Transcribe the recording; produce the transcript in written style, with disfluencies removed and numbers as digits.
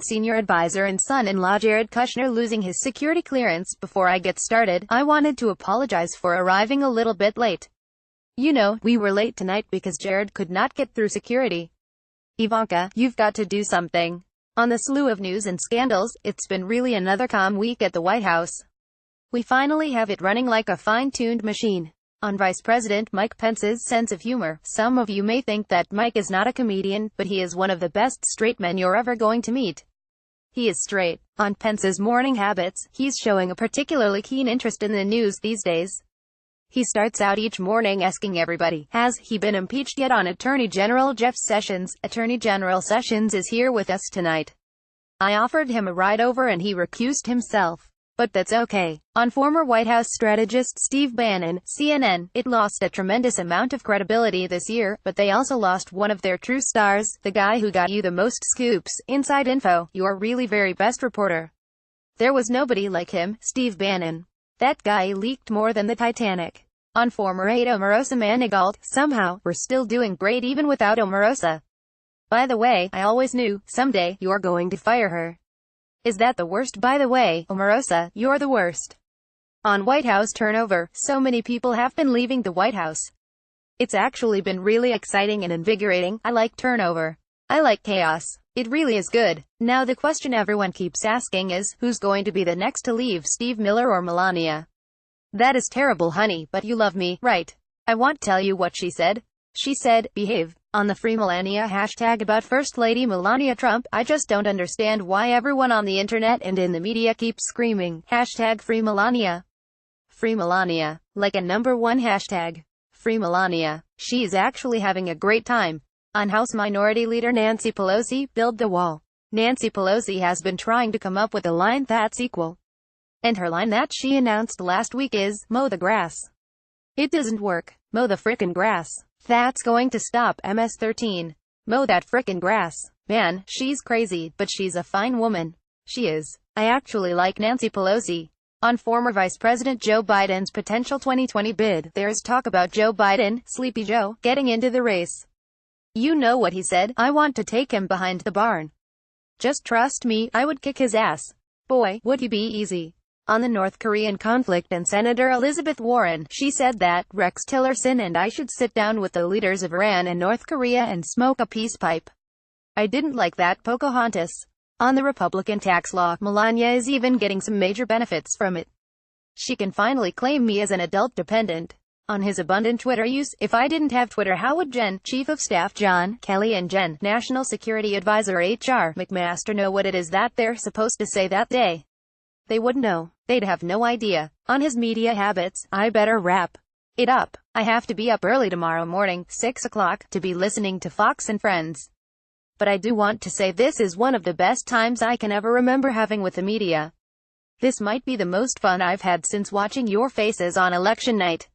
on senior advisor and son-in-law Jared Kushner losing his security clearance. Before I get started, I wanted to apologize for arriving a little bit late. You know, we were late tonight because Jared could not get through security. Ivanka, you've got to do something. On the slew of news and scandals, it's been really another calm week at the White House. We finally have it running like a fine-tuned machine. On Vice President Mike Pence's sense of humor, some of you may think that Mike is not a comedian, but he is one of the best straight men you're ever going to meet. He is straight. On Pence's morning habits, he's showing a particularly keen interest in the news these days. He starts out each morning asking everybody, has he been impeached yet? On Attorney General Jeff Sessions. Attorney General Sessions is here with us tonight. I offered him a ride over and he recused himself. But that's okay. On former White House strategist Steve Bannon, CNN, it lost a tremendous amount of credibility this year, but they also lost one of their true stars, the guy who got you the most scoops, inside info, your really very best reporter. There was nobody like him, Steve Bannon. That guy leaked more than the Titanic. On former aide Omarosa Manigault, somehow, we're still doing great even without Omarosa. By the way, I always knew, someday, you're going to fire her. Is that the worst? By the way, Omarosa, you're the worst. On White House turnover, so many people have been leaving the White House. It's actually been really exciting and invigorating. I like turnover. I like chaos. It really is good. Now the question everyone keeps asking is, who's going to be the next to leave, Steve Miller or Melania? That is terrible, honey, but you love me, right? I won't tell you what she said. She said, behave. On the Free Melania hashtag about First Lady Melania Trump, I just don't understand why everyone on the internet and in the media keeps screaming, hashtag Free Melania. Free Melania. Like a #1 hashtag. Free Melania. She's actually having a great time. On House Minority Leader Nancy Pelosi, build the wall. Nancy Pelosi has been trying to come up with a line that's equal. And her line that she announced last week is, mow the grass. It doesn't work. Mow the frickin' grass. That's going to stop MS-13. Mow that frickin' grass. Man, she's crazy, but she's a fine woman. She is. I actually like Nancy Pelosi. On former Vice President Joe Biden's potential 2020 bid, there's talk about Joe Biden, Sleepy Joe, getting into the race. You know what he said, I want to take him behind the barn. Just trust me, I would kick his ass. Boy, would he be easy. On the North Korean conflict and Senator Elizabeth Warren, she said that, Rex Tillerson and I should sit down with the leaders of Iran and North Korea and smoke a peace pipe. I didn't like that, Pocahontas. On the Republican tax law, Melania is even getting some major benefits from it. She can finally claim me as an adult dependent. On his abundant Twitter use, if I didn't have Twitter, how would Jen, Chief of Staff John Kelly and Jen, National Security Advisor HR McMaster know what it is that they're supposed to say that day? They wouldn't know. They'd have no idea. On his media habits, I better wrap it up. I have to be up early tomorrow morning, 6 o'clock, to be listening to Fox and Friends. But I do want to say this is one of the best times I can ever remember having with the media. This might be the most fun I've had since watching your faces on election night.